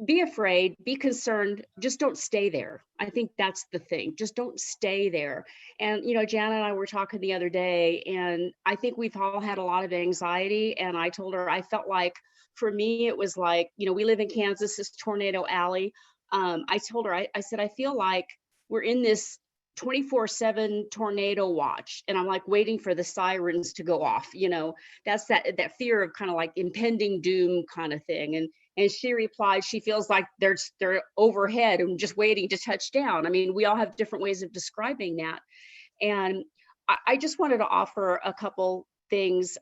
be afraid, be concerned, just don't stay there. I think that's the thing. Just don't stay there. And, you know, Jana and I were talking the other day, and I think we've all had a lot of anxiety. And I told her, I felt like, for me, it was like, you know, we live in Kansas, this tornado alley. I told her, I said, I feel like we're in this 24/7 tornado watch, and I'm like waiting for the sirens to go off. You know, that's that fear of kind of like impending doom kind of thing. And she replied, she feels like they're overhead and just waiting to touch down. I mean, we all have different ways of describing that. And I just wanted to offer a couple things.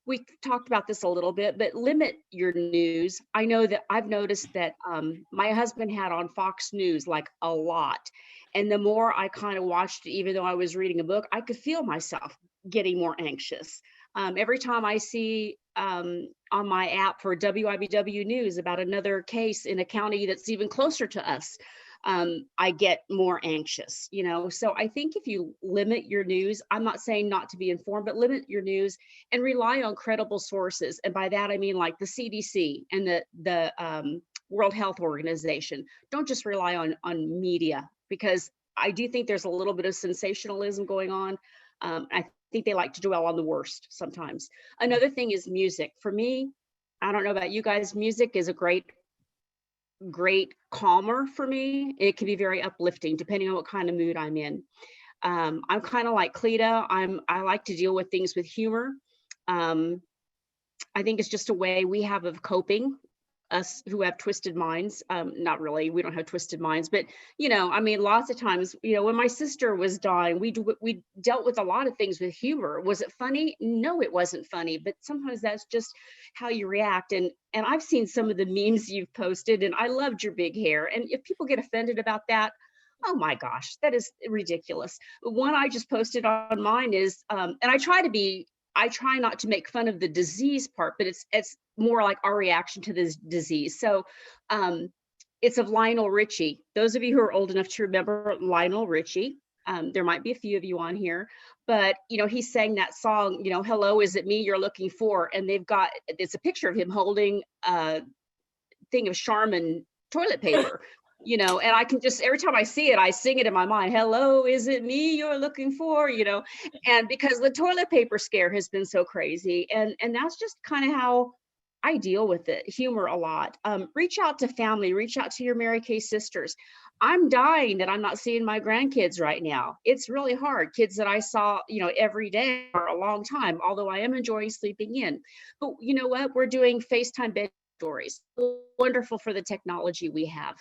We talked about this a little bit, but limit your news. I know that I've noticed that my husband had on Fox News like a lot. And the more I kind of watched it, even though I was reading a book, I could feel myself getting more anxious. Every time I see on my app for WIBW News about another case in a county that's even closer to us, I get more anxious, you know. So I think if you limit your news, I'm not saying not to be informed, but limit your news and rely on credible sources. And by that, I mean like the CDC and the World Health Organization. Don't just rely on media, because I do think there's a little bit of sensationalism going on. I think they like to dwell on the worst sometimes. Another thing is music. For me, I don't know about you guys, music is a great calmer for me. It can be very uplifting depending on what kind of mood I'm in. I'm kind of like Cleta. I like to deal with things with humor. I think it's just a way we have of coping, us who have twisted minds. Not really, we don't have twisted minds, but you know, I mean, lots of times, you know, when my sister was dying, we dealt with a lot of things with humor. Was it funny? No, it wasn't funny, but sometimes that's just how you react. And I've seen some of the memes you've posted, and I loved your big hair. And if people get offended about that, oh my gosh, that is ridiculous. One I just posted on mine is, and I try not to make fun of the disease part, but it's more like our reaction to this disease. So it's of Lionel Richie. Those of you who are old enough to remember Lionel Richie, there might be a few of you on here, but you know, he sang that song, you know, hello, is it me you're looking for? And it's a picture of him holding a thing of Charmin toilet paper. You know, and I can just, every time I see it, I sing it in my mind, hello, is it me you're looking for, you know, and because the toilet paper scare has been so crazy. And that's just kind of how I deal with it, humor a lot. Reach out to family, reach out to your Mary Kay sisters. I'm dying that I'm not seeing my grandkids right now. It's really hard. Kids that I saw, you know, every day for a long time, although I am enjoying sleeping in. But you know what? We're doing FaceTime bed stories. Wonderful for the technology we have,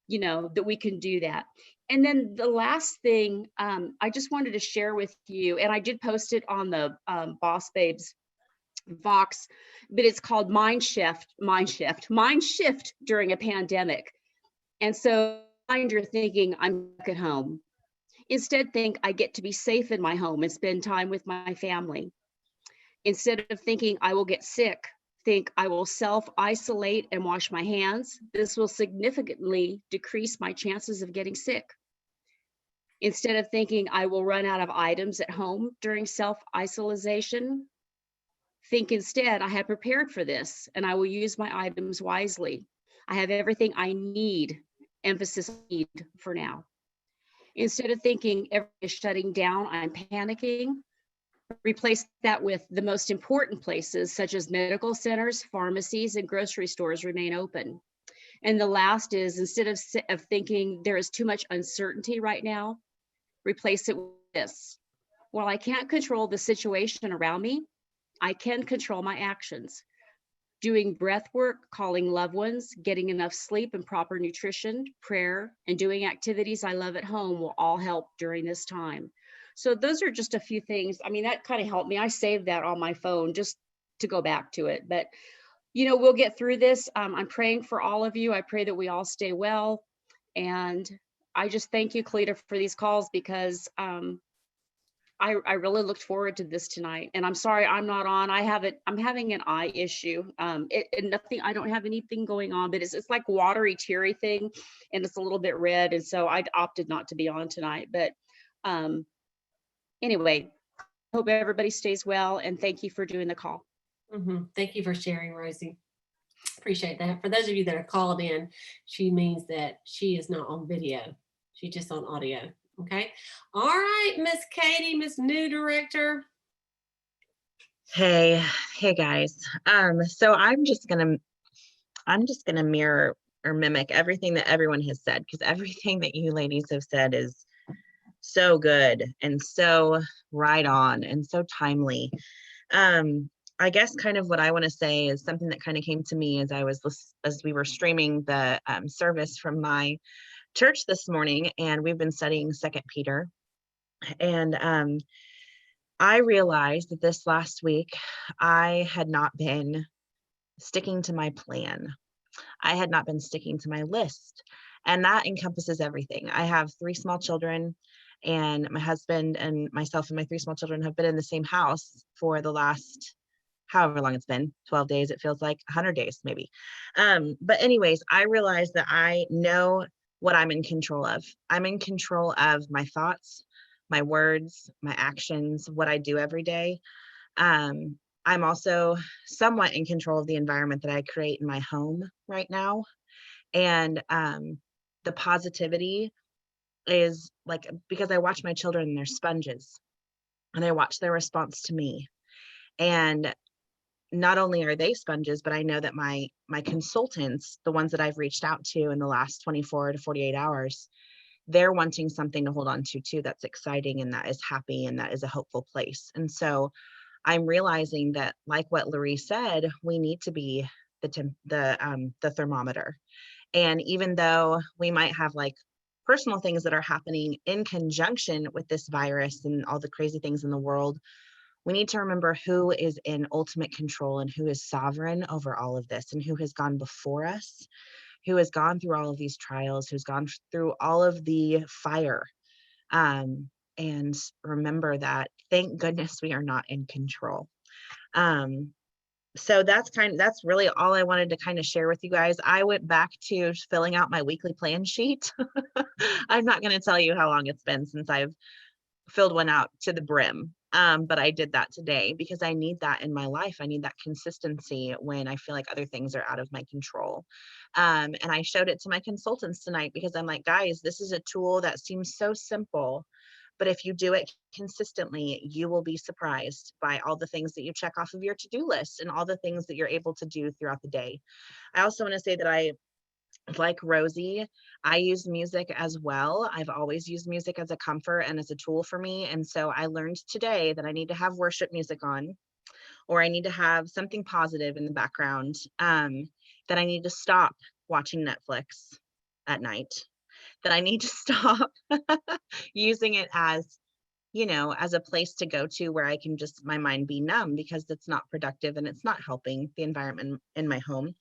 you know, that we can do that. And then the last thing I just wanted to share with you, and I did post it on the Boss Babes Vox, but it's called Mind Shift during a pandemic. And so you're thinking, I'm back at home. Instead, think I get to be safe in my home and spend time with my family. Instead of thinking I will get sick, think I will self-isolate and wash my hands. This will significantly decrease my chances of getting sick. Instead of thinking I will run out of items at home during self-isolation, think instead I have prepared for this and I will use my items wisely. I have everything I need, emphasis need for now. Instead of thinking everything is shutting down, I'm panicking, replace that with the most important places such as medical centers, pharmacies, and grocery stores remain open. And the last is, instead of thinking there is too much uncertainty right now, replace it with this. While I can't control the situation around me, I can control my actions. Doing breath work, calling loved ones, getting enough sleep and proper nutrition, prayer, and doing activities I love at home will all help during this time. So those are just a few things. I mean, that kind of helped me. I saved that on my phone just to go back to it. But, you know, we'll get through this. I'm praying for all of you. I pray that we all stay well. And I just thank you, Kalita, for these calls because I really looked forward to this tonight. And I'm sorry I'm not on. I'm having an eye issue. Nothing, I don't have anything going on, but it's like watery, teary thing, and it's a little bit red. And so I opted not to be on tonight. But anyway, hope everybody stays well, and thank you for doing the call. Thank you for sharing, Rosie. Appreciate that. For those of you that are called in, she means that she is not on video. She's just on audio. Okay. All right, Miss Katie, Miss New Director. Hey guys. So I'm just gonna mirror or mimic everything that everyone has said, because everything that you ladies have said is so good and so right on and so timely. I guess kind of what I want to say is something that kind of came to me as we were streaming the service from my church this morning, and we've been studying 2 Peter. And I realized that this last week I had not been sticking to my plan. I had not been sticking to my list, and that encompasses everything. I have 3 small children, and my husband and myself and my 3 small children have been in the same house for the last however long it's been, 12 days, it feels like 100 days maybe. But anyways, I realized that I know what I'm in control of. I'm in control of my thoughts, my words, my actions, what I do every day. I'm also somewhat in control of the environment that I create in my home right now. And the positivity is like, because I watch my children and they're sponges, and I watch their response to me. And not only are they sponges, but I know that my consultants, the ones that I've reached out to in the last 24 to 48 hours, they're wanting something to hold on to too, that's exciting and that is happy and that is a hopeful place. And so I'm realizing that, like what Larry said, we need to be the thermometer. And even though we might have like personal things that are happening in conjunction with this virus and all the crazy things in the world, we need to remember who is in ultimate control and who is sovereign over all of this, and who has gone before us, who has gone through all of these trials, who's gone through all of the fire. And remember that, thank goodness we are not in control. So that's really all I wanted to kind of share with you guys. I went back to filling out my weekly plan sheet. I'm not going to tell you how long it's been since I've filled one out to the brim. But I did that today because I need that in my life. I need that consistency when I feel like other things are out of my control. And I showed it to my consultants tonight because I'm like, guys, this is a tool that seems so simple, but if you do it consistently, you will be surprised by all the things that you check off of your to-do list and all the things that you're able to do throughout the day. I also want to say that like Rosie, I use music as well. I've always used music as a comfort and as a tool for me. And so I learned today that I need to have worship music on, or I need to have something positive in the background, that I need to stop watching Netflix at night, that I need to stop using it as, as a place to go to where I can just, my mind be numb, because it's not productive and it's not helping the environment in my home.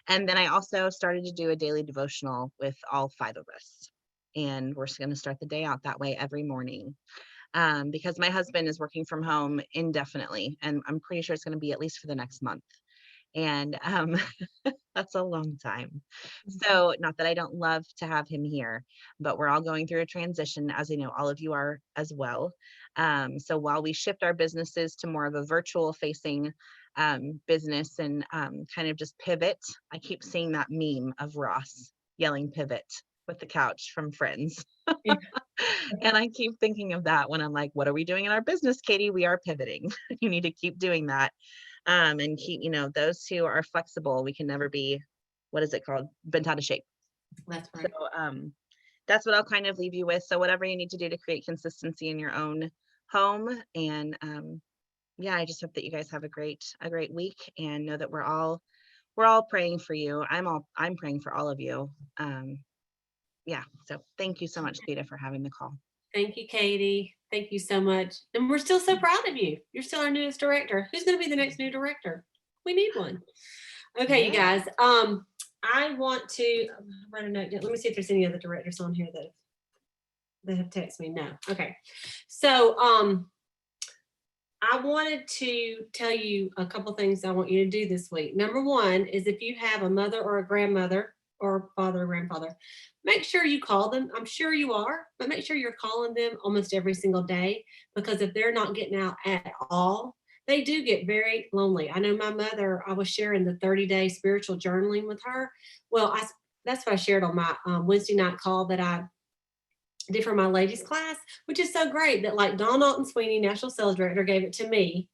And then I also started to do a daily devotional with all 5 of us. And we're just going to start the day out that way every morning. Because my husband is working from home indefinitely, and I'm pretty sure it's going to be at least for the next month. And that's a long time. So not that I don't love to have him here, but we're all going through a transition, as I know all of you are as well. So while we shift our businesses to more of a virtual facing business and kind of just pivot, I keep seeing that meme of Ross yelling pivot with the couch from Friends. Yeah. And I keep thinking of that when I'm like, what are we doing in our business, Katie? We are pivoting. You need to keep doing that. And keep, those who are flexible, we can never be, what is it called? Bent out of shape. That's right. So that's what I'll kind of leave you with. So whatever you need to do to create consistency in your own home. And yeah, I just hope that you guys have a great week, and know that we're all praying for you. I'm praying for all of you. Yeah. So thank you so much, Theta, for having the call. Thank you, Katie. Thank you so much. And we're still so proud of you. You're still our newest director. Who's going to be the next new director? We need one. Okay, you guys. I want to write a note. Let me see if there's any other directors on here that have texted me. No. Okay. So I wanted to tell you a couple things I want you to do this week. Number one is, if you have a mother or a grandmother or father or grandfather, make sure you call them. I'm sure you are, but make sure you're calling them almost every single day, because if they're not getting out at all, they do get very lonely. I know my mother, I was sharing the 30-day spiritual journaling with her. Well, that's what I shared on my Wednesday night call that I did for my ladies class, which is so great that, like, Dawn Alton Sweeney, National Sales Director, gave it to me.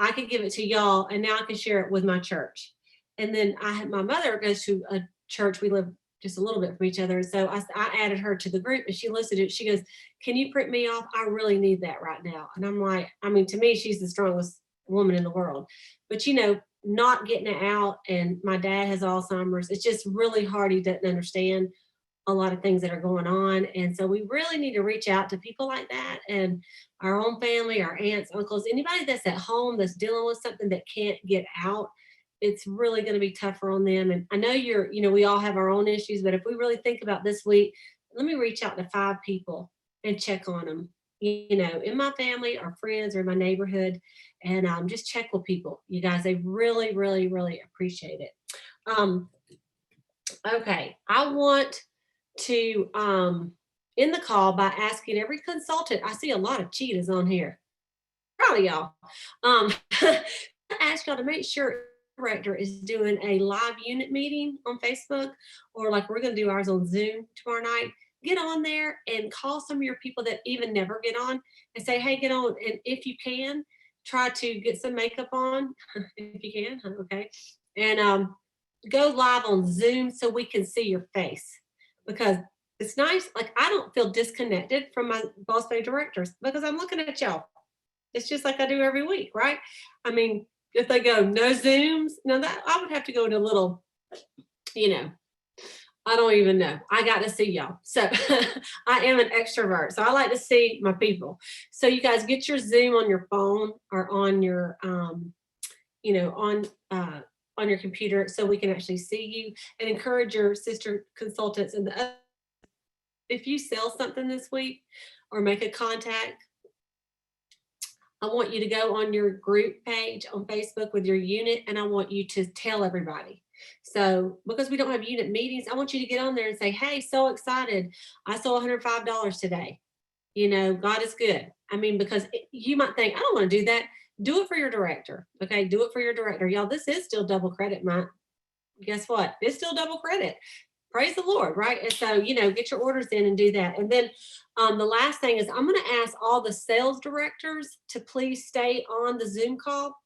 I could give it to y'all, and now I can share it with my church. And then my mother goes to a church. We live just a little bit from each other. And so I added her to the group, and she listed it. She goes, can you print me off? I really need that right now. And I'm like, to me, she's the strongest woman in the world. But, not getting it out, and my dad has Alzheimer's. It's just really hard. He doesn't understand a lot of things that are going on. And so we really need to reach out to people like that, and our own family, our aunts, uncles, anybody that's at home that's dealing with something that can't get out. It's really going to be tougher on them. And I know we all have our own issues, but if we really think about this week, let me reach out to 5 people and check on them, in my family or friends or my neighborhood, and just check with people. You guys, they really, really, really appreciate it. Okay. I want to end the call by asking every consultant. I see a lot of cheetahs on here. Proud of y'all. I ask y'all to make sure director is doing a live unit meeting on Facebook, or like we're going to do ours on Zoom tomorrow night. Get on there and call some of your people that even never get on and say, hey, get on. And if you can, try to get some makeup on if you can. Okay. And go live on Zoom so we can see your face, because it's nice. Like, I don't feel disconnected from my Boss Bay directors because I'm looking at y'all. It's just like I do every week, right? If they go no Zooms, now that I would have to go to a little, I don't even know. I got to see y'all. So I am an extrovert. So I like to see my people. So you guys get your Zoom on your phone or on your, on your computer, so we can actually see you, and encourage your sister consultants. And if you sell something this week or make a contact, I want you to go on your group page on Facebook with your unit, and I want you to tell everybody. So because we don't have unit meetings, I want you to get on there and say, hey, so excited. I sold $105 today. God is good. Because you might think, I don't want to do that. Do it for your director. Okay. Do it for your director. Y'all, this is still double credit. Guess what? It's still double credit. Praise the Lord, right? And so, get your orders in and do that. And then the last thing is, I'm going to ask all the sales directors to please stay on the Zoom call.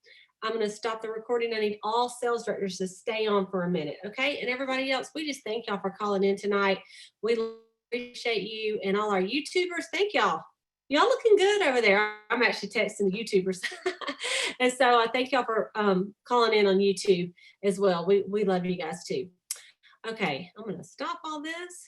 I'm going to stop the recording. I need all sales directors to stay on for a minute. Okay. And everybody else, we just thank y'all for calling in tonight. We appreciate you, and all our YouTubers. Thank y'all. Y'all looking good over there. I'm actually texting the YouTubers. And so I thank y'all for calling in on YouTube as well. We love you guys too. Okay, I'm going to stop all this.